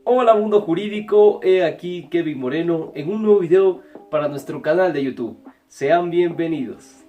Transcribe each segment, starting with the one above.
Hola mundo jurídico, he aquí Kevin Moreno en un nuevo video para nuestro canal de YouTube. Sean bienvenidos.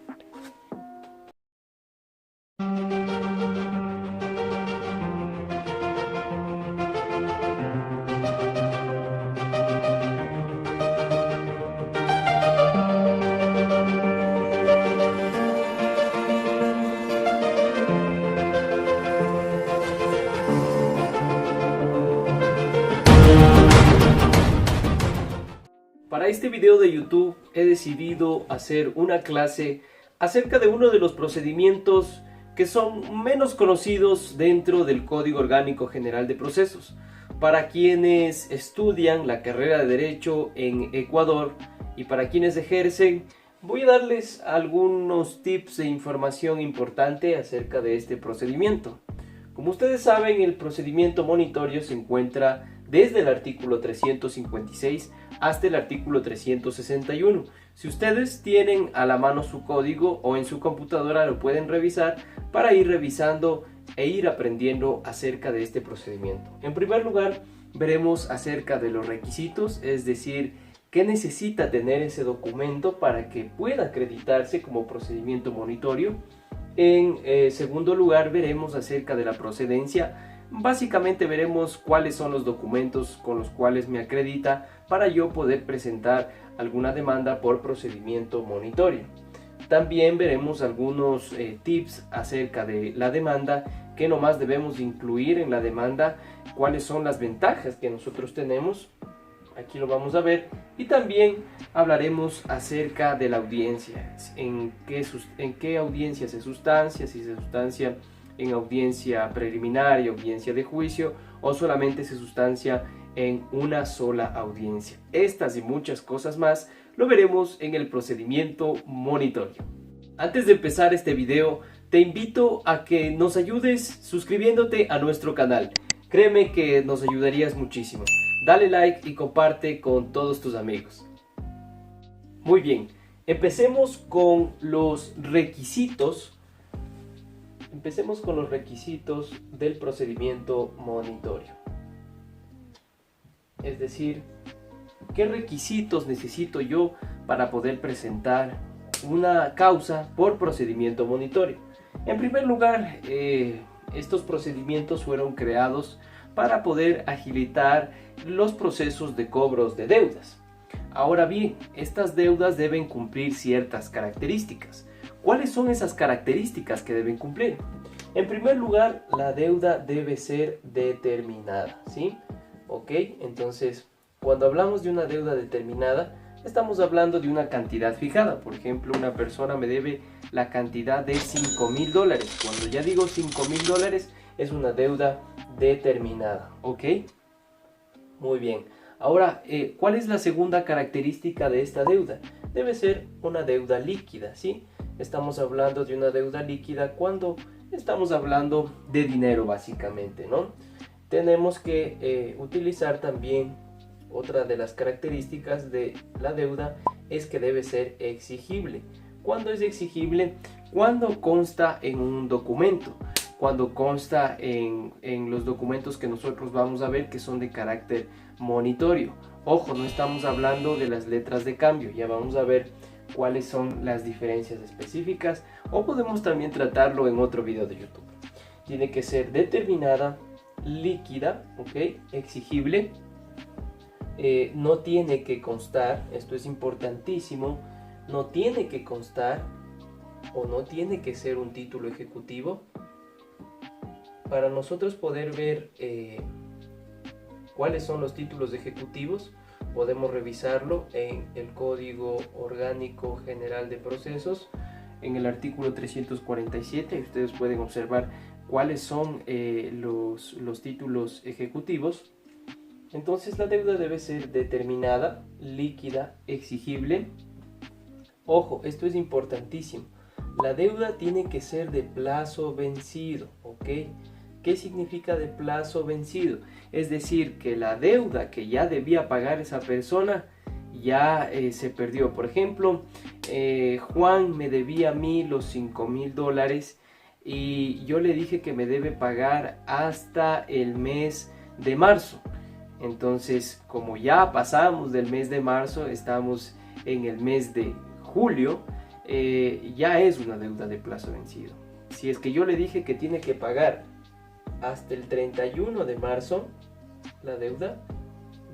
Para este video de YouTube he decidido hacer una clase acerca de uno de los procedimientos que son menos conocidos dentro del Código Orgánico General de Procesos. Para quienes estudian la carrera de Derecho en Ecuador y para quienes ejercen, voy a darles algunos tips e información importante acerca de este procedimiento. Como ustedes saben, el procedimiento monitorio se encuentra desde el artículo 356 hasta el artículo 361. Si ustedes tienen a la mano su código o en su computadora, lo pueden revisar para ir revisando e ir aprendiendo acerca de este procedimiento. En primer lugar, veremos acerca de los requisitos, es decir, qué necesita tener ese documento para que pueda acreditarse como procedimiento monitorio. En segundo lugar, veremos acerca de la procedencia. Básicamente veremos cuáles son los documentos con los cuales me acredita para yo poder presentar alguna demanda por procedimiento monitorio. También veremos algunos tips acerca de la demanda, qué nomás debemos incluir en la demanda, cuáles son las ventajas que nosotros tenemos. Aquí lo vamos a ver, y también hablaremos acerca de la audiencia, en qué audiencia se sustancia, si se sustancia en audiencia preliminar y audiencia de juicio o solamente se sustancia en una sola audiencia. Estas y muchas cosas más lo veremos en el procedimiento monitorio. Antes de empezar este video, te invito a que nos ayudes suscribiéndote a nuestro canal. Créeme que nos ayudarías muchísimo. Dale like y comparte con todos tus amigos. Muy bien, empecemos con los requisitos. Empecemos con los requisitos del procedimiento monitorio. Es decir, ¿qué requisitos necesito yo para poder presentar una causa por procedimiento monitorio? En primer lugar, estos procedimientos fueron creados para poder agilitar los procesos de cobros de deudas. Ahora bien, estas deudas deben cumplir ciertas características. ¿Cuáles son esas características que deben cumplir? En primer lugar, la deuda debe ser determinada, ¿sí? Ok, entonces, cuando hablamos de una deuda determinada, estamos hablando de una cantidad fijada. Por ejemplo, una persona me debe la cantidad de $5,000. Cuando ya digo $5,000, es una deuda determinada, ¿ok? Muy bien. Ahora, ¿cuál es la segunda característica de esta deuda? Debe ser una deuda líquida, ¿sí? Estamos hablando de una deuda líquida cuando estamos hablando de dinero, básicamente, ¿no? Tenemos que utilizar también otra de las características de la deuda es que debe ser exigible. ¿Cuándo es exigible? Cuando consta en un documento, cuando consta en los documentos que nosotros vamos a ver que son de carácter monitorio. Ojo, no estamos hablando de las letras de cambio, ya vamos a ver cuáles son las diferencias específicas, o podemos también tratarlo en otro video de YouTube. Tiene que ser determinada, líquida, ¿ok? Exigible, no tiene que constar, esto es importantísimo, no tiene que constar o no tiene que ser un título ejecutivo. Para nosotros poder ver cuáles son los títulos ejecutivos, podemos revisarlo en el Código Orgánico General de Procesos, en el artículo 347. Ustedes pueden observar cuáles son los títulos ejecutivos. Entonces la deuda debe ser determinada, líquida, exigible. Ojo, esto es importantísimo. La deuda tiene que ser de plazo vencido, ¿ok? ¿Qué significa de plazo vencido? Es decir, que la deuda que ya debía pagar esa persona ya se perdió. Por ejemplo, Juan me debía a mí los $5,000 y yo le dije que me debe pagar hasta el mes de marzo. Entonces, como ya pasamos del mes de marzo, estamos en el mes de julio, ya es una deuda de plazo vencido. Si es que yo le dije que tiene que pagar hasta el 31 de marzo la deuda,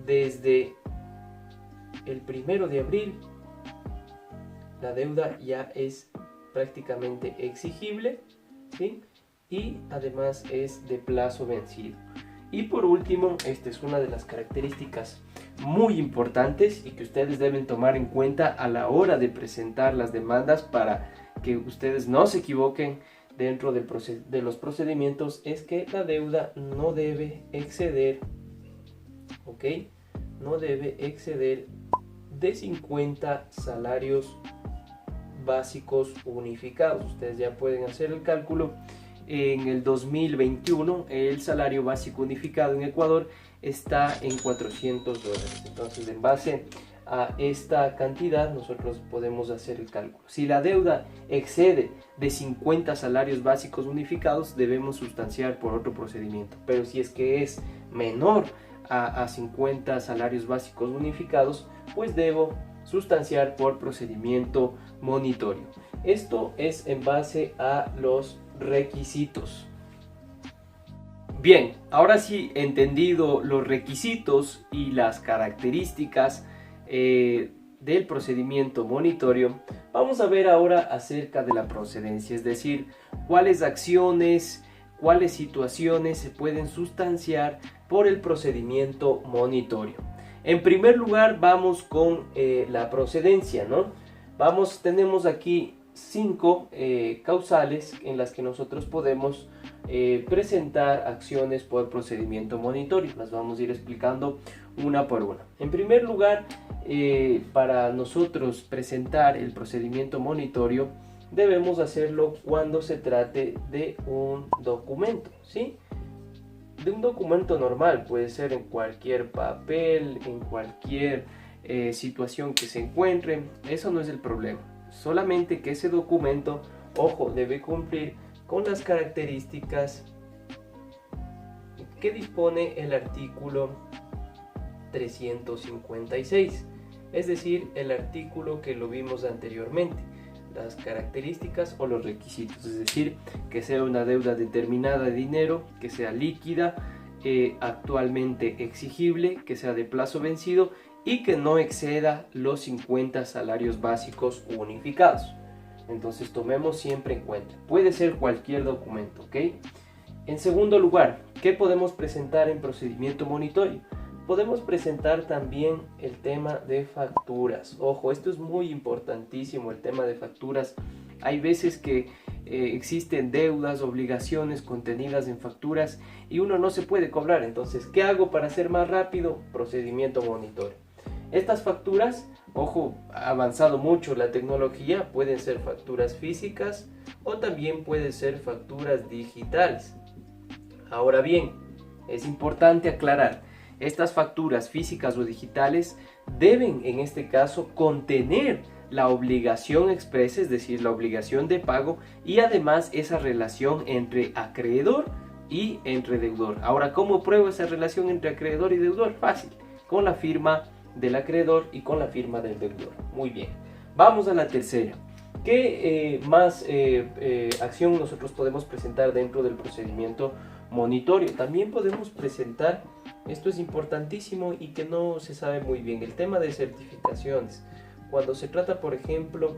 desde el 1 de abril la deuda ya es prácticamente exigible, ¿sí? Y además es de plazo vencido. Y por último, esta es una de las características muy importantes y que ustedes deben tomar en cuenta a la hora de presentar las demandas para que ustedes no se equivoquen dentro de los procedimientos, es que la deuda no debe exceder, ¿ok? No debe exceder de 50 salarios básicos unificados. Ustedes ya pueden hacer el cálculo. En el 2021 el salario básico unificado en Ecuador está en $400. Entonces, en base a esta cantidad nosotros podemos hacer el cálculo. Si la deuda excede de 50 salarios básicos unificados, debemos sustanciar por otro procedimiento. Pero si es que es menor a 50 salarios básicos unificados, pues debo sustanciar por procedimiento monitorio. Esto es en base a los requisitos. Bien, ahora sí, entendido los requisitos y las características del procedimiento monitorio, vamos a ver ahora acerca de la procedencia, es decir, cuáles acciones, cuáles situaciones se pueden sustanciar por el procedimiento monitorio. En primer lugar, vamos con la procedencia, ¿no? Tenemos aquí 5 causales en las que nosotros podemos presentar acciones por procedimiento monitorio. Las vamos a ir explicando una por una. En primer lugar, para nosotros presentar el procedimiento monitorio, debemos hacerlo cuando se trate de un documento, ¿sí? De un documento normal, puede ser en cualquier papel, en cualquier situación que se encuentre, eso no es el problema. Solamente que ese documento, ojo, debe cumplir con las características que dispone el artículo 356, es decir, el artículo que lo vimos anteriormente, las características o los requisitos, es decir, que sea una deuda determinada de dinero, que sea líquida, actualmente exigible, que sea de plazo vencido y que no exceda los 50 salarios básicos unificados. Entonces tomemos siempre en cuenta, puede ser cualquier documento, ¿ok? En segundo lugar, ¿qué podemos presentar en procedimiento monitorio? Podemos presentar también el tema de facturas. Ojo, esto es muy importantísimo, el tema de facturas. Hay veces que existen deudas, obligaciones contenidas en facturas y uno no se puede cobrar. Entonces, ¿qué hago para hacer más rápido? Procedimiento monitorio. Estas facturas, ojo, ha avanzado mucho la tecnología, pueden ser facturas físicas o también pueden ser facturas digitales. Ahora bien, es importante aclarar, estas facturas físicas o digitales deben en este caso contener la obligación expresa, es decir, la obligación de pago y además esa relación entre acreedor y entre deudor. Ahora, ¿cómo pruebo esa relación entre acreedor y deudor? Fácil, con la firma del acreedor y con la firma del deudor. Muy bien, vamos a la tercera. ¿Qué más acción nosotros podemos presentar dentro del procedimiento monitorio? También podemos presentar, esto es importantísimo y que no se sabe muy bien, el tema de certificaciones. Cuando se trata, por ejemplo,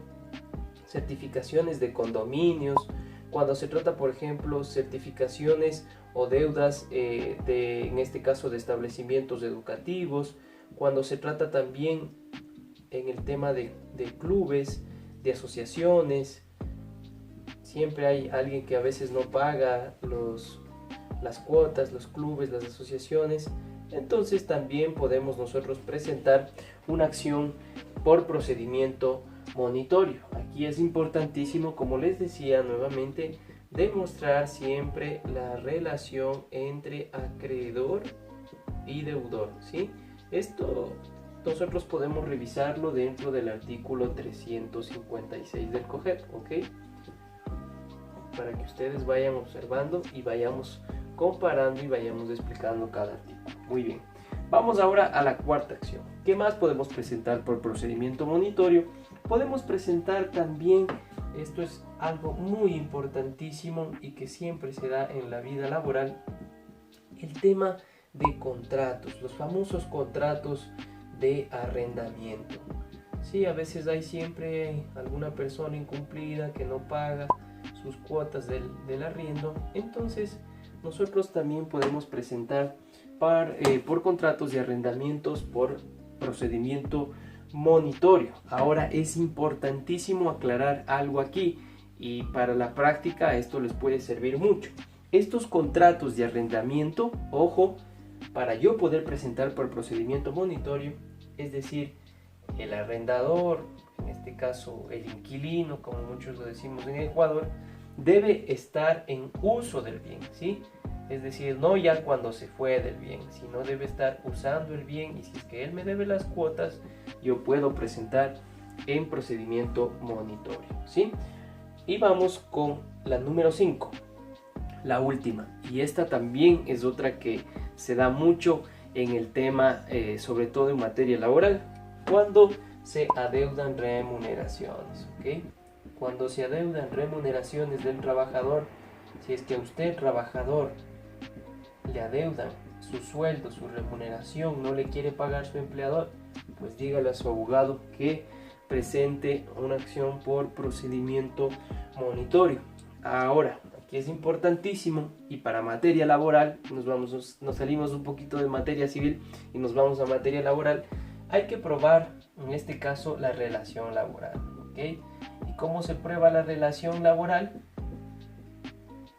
certificaciones de condominios, cuando se trata, por ejemplo, certificaciones o deudas en este caso de establecimientos educativos, cuando se trata también en el tema de clubes, de asociaciones, siempre hay alguien que a veces no paga las cuotas, los clubes, las asociaciones. Entonces también podemos nosotros presentar una acción por procedimiento monitorio. Aquí es importantísimo, como les decía nuevamente, demostrar siempre la relación entre acreedor y deudor, ¿sí? Esto nosotros podemos revisarlo dentro del artículo 356 del COGEP, ¿ok? Para que ustedes vayan observando y vayamos comparando y vayamos explicando cada artículo. Muy bien. Vamos ahora a la cuarta acción. ¿Qué más podemos presentar por procedimiento monitorio? Podemos presentar también, esto es algo muy importantísimo y que siempre se da en la vida laboral, el tema de contratos, los famosos contratos de arrendamiento. Sí, a veces hay siempre alguna persona incumplida que no paga sus cuotas del arriendo, entonces nosotros también podemos presentar por contratos de arrendamientos por procedimiento monitorio. Ahora es importantísimo aclarar algo aquí y para la práctica esto les puede servir mucho. Estos contratos de arrendamiento, ojo, para yo poder presentar por procedimiento monitorio, es decir, el arrendador, en este caso el inquilino, como muchos lo decimos en Ecuador, debe estar en uso del bien, ¿sí? Es decir, no ya cuando se fue del bien, sino debe estar usando el bien, y si es que él me debe las cuotas, yo puedo presentar en procedimiento monitorio, ¿sí? Y vamos con la número 5, la última, y esta también es otra que se da mucho en el tema, sobre todo en materia laboral, cuando se adeudan remuneraciones, ¿ok? Cuando se adeudan remuneraciones del trabajador, si es que a usted, trabajador, le adeudan su sueldo, su remuneración, no le quiere pagar su empleador, pues dígale a su abogado que presente una acción por procedimiento monitorio. Ahora, aquí es importantísimo, y para materia laboral, nos salimos un poquito de materia civil y nos vamos a materia laboral, hay que probar, en este caso, la relación laboral, ¿ok? ¿Y cómo se prueba la relación laboral?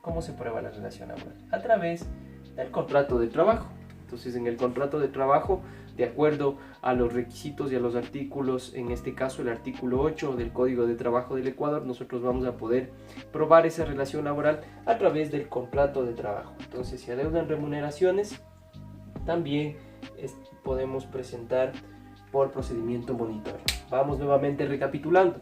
¿Cómo se prueba la relación laboral? A través del contrato de trabajo. Entonces, en el contrato de trabajo, de acuerdo a los requisitos y a los artículos, en este caso el artículo 8 del Código de Trabajo del Ecuador, nosotros vamos a poder probar esa relación laboral a través del contrato de trabajo. Entonces, si adeudan remuneraciones, también podemos presentar por procedimiento monitorio. Vamos nuevamente recapitulando.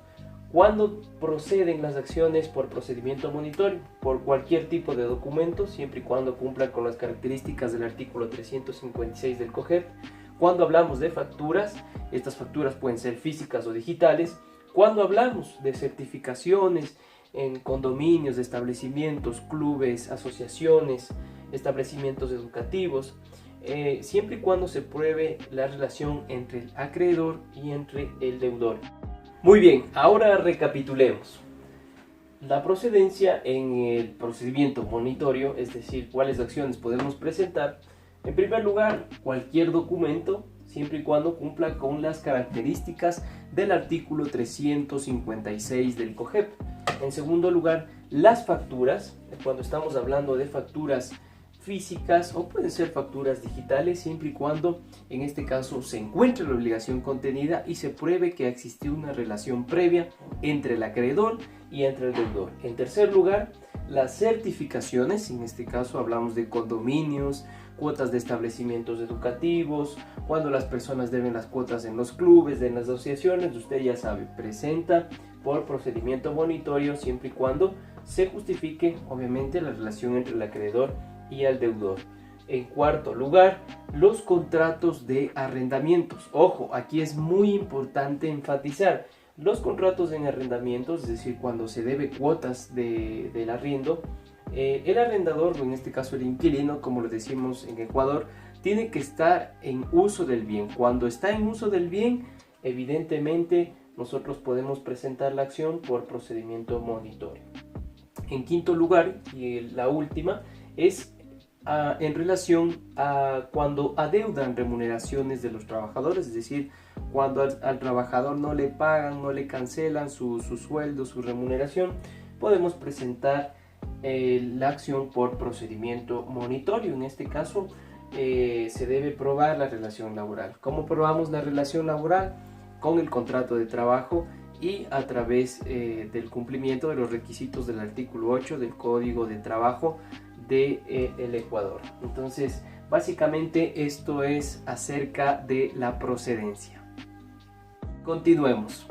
¿Cuándo proceden las acciones por procedimiento monitorio? Por cualquier tipo de documento, siempre y cuando cumplan con las características del artículo 356 del COGEP. Cuando hablamos de facturas, estas facturas pueden ser físicas o digitales. Cuando hablamos de certificaciones en condominios, establecimientos, clubes, asociaciones, establecimientos educativos, siempre y cuando se pruebe la relación entre el acreedor y entre el deudor. Muy bien, ahora recapitulemos. La procedencia en el procedimiento monitorio, es decir, cuáles acciones podemos presentar. En primer lugar, cualquier documento, siempre y cuando cumpla con las características del artículo 356 del COGEP. En segundo lugar, las facturas, cuando estamos hablando de facturas físicas o pueden ser facturas digitales, siempre y cuando en este caso se encuentre la obligación contenida y se pruebe que existió una relación previa entre el acreedor y entre el deudor. En tercer lugar, las certificaciones, en este caso hablamos de condominios, cuotas de establecimientos educativos, cuando las personas deben las cuotas en los clubes, en las asociaciones, usted ya sabe, presenta por procedimiento monitorio siempre y cuando se justifique obviamente la relación entre el acreedor y al deudor. En cuarto lugar, los contratos de arrendamientos. Ojo, aquí es muy importante enfatizar los contratos en arrendamientos, es decir, cuando se debe cuotas del arriendo, el arrendador, o en este caso el inquilino, como lo decimos en Ecuador, tiene que estar en uso del bien. Cuando está en uso del bien, evidentemente nosotros podemos presentar la acción por procedimiento monitorio. En quinto lugar, y la última, es en relación a cuando adeudan remuneraciones de los trabajadores, es decir, cuando al trabajador no le pagan, no le cancelan su sueldo, su remuneración, podemos presentar la acción por procedimiento monitorio. En este caso se debe probar la relación laboral. ¿Cómo probamos la relación laboral? Con el contrato de trabajo y a través del cumplimiento de los requisitos del artículo 8 del Código de Trabajo del Ecuador. Entonces, básicamente esto es acerca de la procedencia. Continuemos.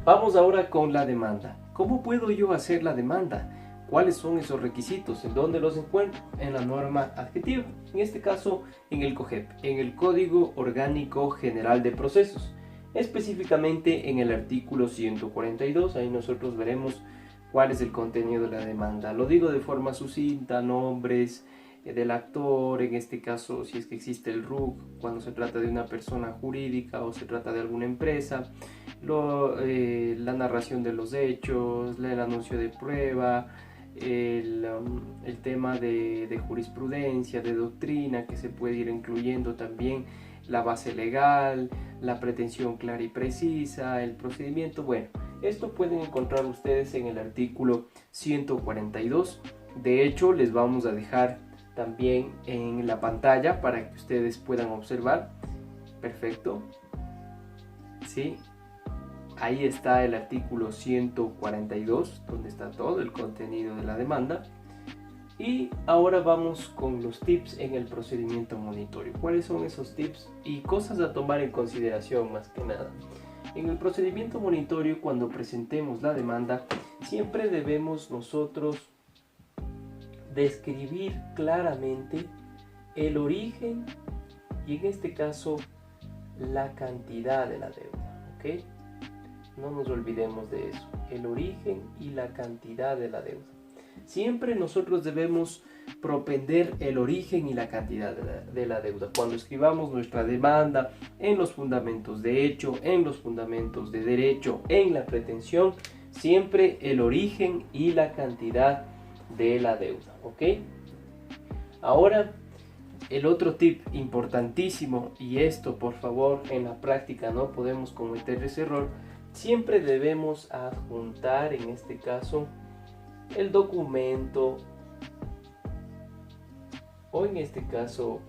Vamos ahora con la demanda. ¿Cómo puedo yo hacer la demanda? ¿Cuáles son esos requisitos? ¿En dónde los encuentro? En la norma adjetiva, en este caso en el COGEP, en el Código Orgánico General de Procesos, específicamente en el artículo 142. Ahí nosotros veremos cuál es el contenido de la demanda. Lo digo de forma sucinta: nombres del actor, en este caso si es que existe el RUC, cuando se trata de una persona jurídica o se trata de alguna empresa, la narración de los hechos, el anuncio de prueba, el tema de jurisprudencia, de doctrina, que se puede ir incluyendo también la base legal, la pretensión clara y precisa, el procedimiento. Bueno, esto pueden encontrar ustedes en el artículo 142. De hecho, les vamos a dejar también en la pantalla para que ustedes puedan observar. Perfecto. Sí, ahí está el artículo 142, donde está todo el contenido de la demanda. Y ahora vamos con los tips en el procedimiento monitorio. ¿Cuáles son esos tips y cosas a tomar en consideración más que nada? En el procedimiento monitorio, cuando presentemos la demanda, siempre debemos nosotros describir claramente el origen y en este caso la cantidad de la deuda, ¿ok? No nos olvidemos de eso, el origen y la cantidad de la deuda. Siempre nosotros debemos propender el origen y la cantidad de la deuda. Cuando escribamos nuestra demanda, en los fundamentos de hecho, en los fundamentos de derecho, en la pretensión, siempre el origen y la cantidad de la deuda, ¿ok? Ahora, el otro tip importantísimo, y esto por favor en la práctica no podemos cometer ese error, siempre debemos adjuntar en este caso el documento, o en este caso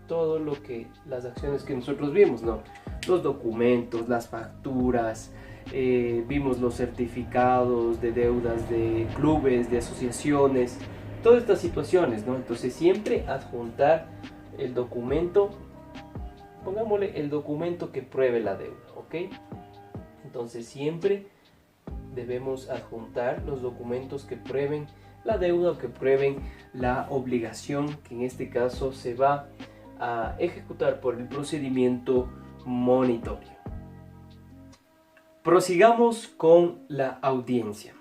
todo lo que, las acciones que nosotros vimos, ¿no? Los documentos, las facturas, vimos los certificados de deudas de clubes, de asociaciones, todas estas situaciones, ¿no? Entonces siempre adjuntar el documento, pongámosle el documento que pruebe la deuda, ¿ok? Entonces siempre debemos adjuntar los documentos que prueben la deuda o que prueben la obligación que en este caso se va a ejecutar por el procedimiento monitorio. Prosigamos con la audiencia.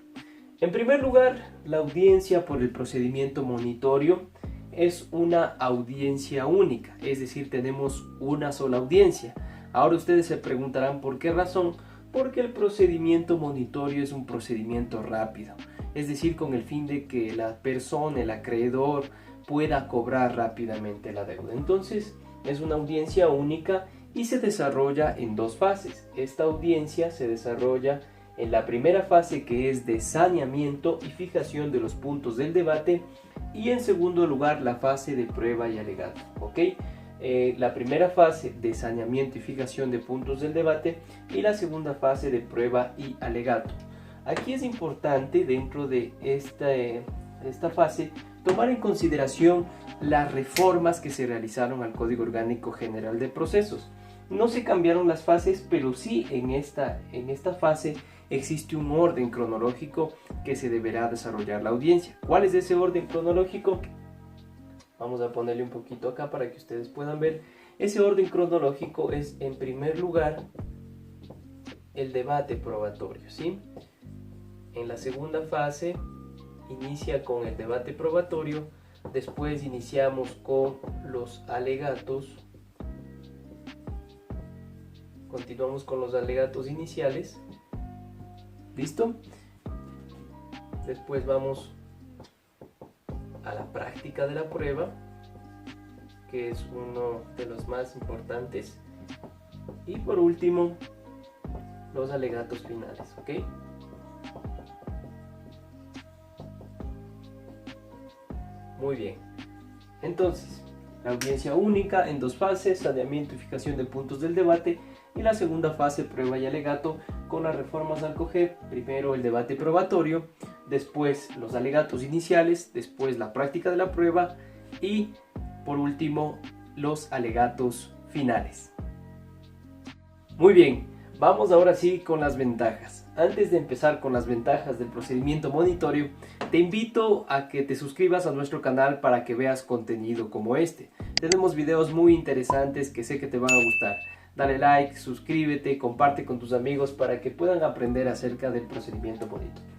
En primer lugar, la audiencia por el procedimiento monitorio es una audiencia única, es decir, tenemos una sola audiencia. Ahora ustedes se preguntarán por qué razón. Porque el procedimiento monitorio es un procedimiento rápido, es decir, con el fin de que la persona, el acreedor, pueda cobrar rápidamente la deuda. Entonces, es una audiencia única y se desarrolla en dos fases. Esta audiencia se desarrolla en la primera fase, que es de saneamiento y fijación de los puntos del debate, y en segundo lugar la fase de prueba y alegato, ¿ok? La primera fase de saneamiento y fijación de puntos del debate y la segunda fase de prueba y alegato. Aquí es importante dentro de esta fase tomar en consideración las reformas que se realizaron al Código Orgánico General de Procesos. No se cambiaron las fases, pero sí en esta fase existe un orden cronológico que se deberá desarrollar la audiencia. ¿Cuál es ese orden cronológico? Vamos a ponerle un poquito acá para que ustedes puedan ver. Ese orden cronológico es, en primer lugar, el debate probatorio, ¿sí? En la segunda fase inicia con el debate probatorio, después iniciamos con los alegatos, continuamos con los alegatos iniciales, ¿listo? Después vamos a la práctica de la prueba, que es uno de los más importantes, y por último los alegatos finales, ¿ok? Muy bien, entonces la audiencia única en dos fases: saneamiento y fijación de puntos del debate, y la segunda fase, prueba y alegato, con las reformas al COGEP. Primero el debate probatorio, después los alegatos iniciales, después la práctica de la prueba y por último los alegatos finales. Muy bien, Vamos ahora sí con las ventajas. Antes de empezar con las ventajas del procedimiento monitorio, te invito a que te suscribas a nuestro canal para que veas contenido como este. Tenemos videos muy interesantes que sé que te van a gustar. Dale like, suscríbete, comparte con tus amigos para que puedan aprender acerca del procedimiento monitorio.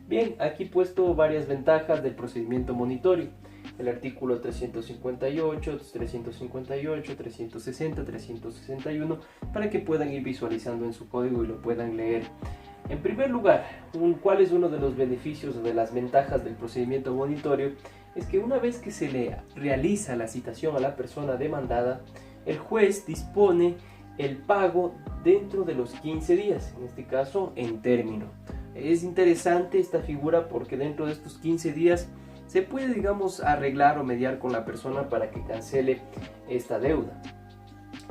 Bien, aquí he puesto varias ventajas del procedimiento monitorio. El artículo 358, 358, 360, 361, para que puedan ir visualizando en su código y lo puedan leer. En primer lugar, ¿cuál es uno de los beneficios o de las ventajas del procedimiento monitorio? Es que una vez que se le realiza la citación a la persona demandada, el juez dispone el pago dentro de los 15 días, en este caso en término. Es interesante esta figura porque dentro de estos 15 días se puede, digamos, arreglar o mediar con la persona para que cancele esta deuda.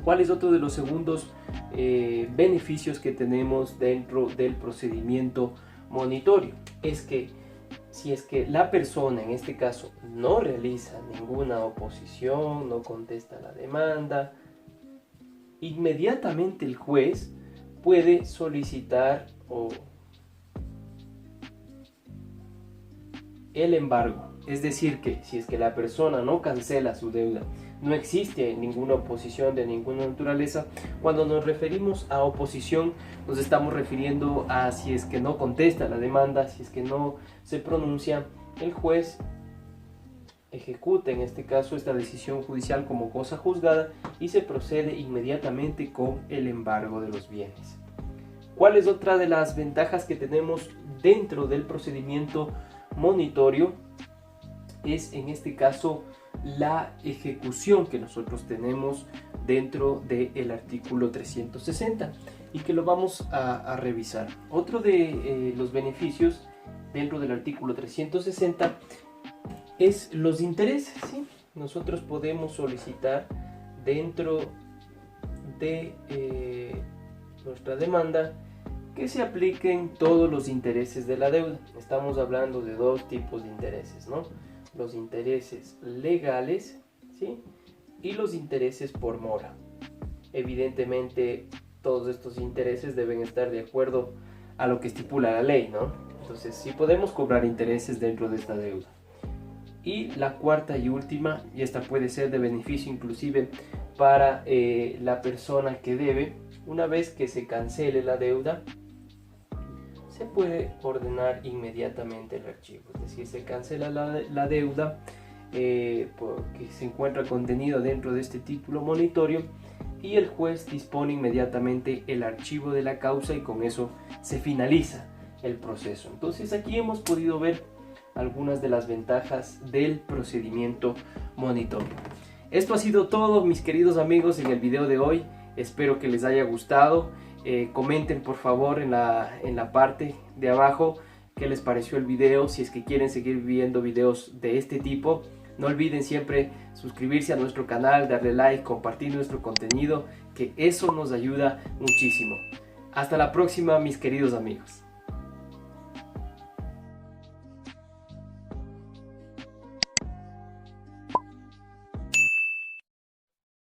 ¿Cuál es otro de los segundos beneficios que tenemos dentro del procedimiento monitorio? Es que si es que la persona en este caso no realiza ninguna oposición, no contesta la demanda, inmediatamente el juez puede solicitar el embargo. Es decir que si es que la persona no cancela su deuda, no existe ninguna oposición de ninguna naturaleza. Cuando nos referimos a oposición, nos estamos refiriendo a si es que no contesta la demanda, si es que no se pronuncia, el juez ejecuta en este caso esta decisión judicial como cosa juzgada y se procede inmediatamente con el embargo de los bienes. ¿Cuál es otra de las ventajas que tenemos dentro del procedimiento monitorio? Es en este caso la ejecución que nosotros tenemos dentro del artículo 360 y que lo vamos a revisar. Otro de los beneficios dentro del artículo 360 es los intereses, ¿sí? Nosotros podemos solicitar dentro de nuestra demanda que se apliquen todos los intereses de la deuda. Estamos hablando de dos tipos de intereses, ¿no? Los intereses legales, ¿sí? Y los intereses por mora. Evidentemente, todos estos intereses deben estar de acuerdo a lo que estipula la ley, ¿no? Entonces, sí podemos cobrar intereses dentro de esta deuda. Y la cuarta y última, y esta puede ser de beneficio inclusive para la persona que debe, una vez que se cancele la deuda, se puede ordenar inmediatamente el archivo. Es decir, se cancela la deuda porque se encuentra contenido dentro de este título monitorio y el juez dispone inmediatamente el archivo de la causa y con eso se finaliza el proceso. Entonces aquí hemos podido ver algunas de las ventajas del procedimiento monitorio. Esto ha sido todo, mis queridos amigos, en el video de hoy. Espero que les haya gustado. Comenten por favor en la parte de abajo qué les pareció el video. Si es que quieren seguir viendo videos de este tipo, no olviden siempre suscribirse a nuestro canal, darle like, compartir nuestro contenido, que eso nos ayuda muchísimo. Hasta la próxima, mis queridos amigos.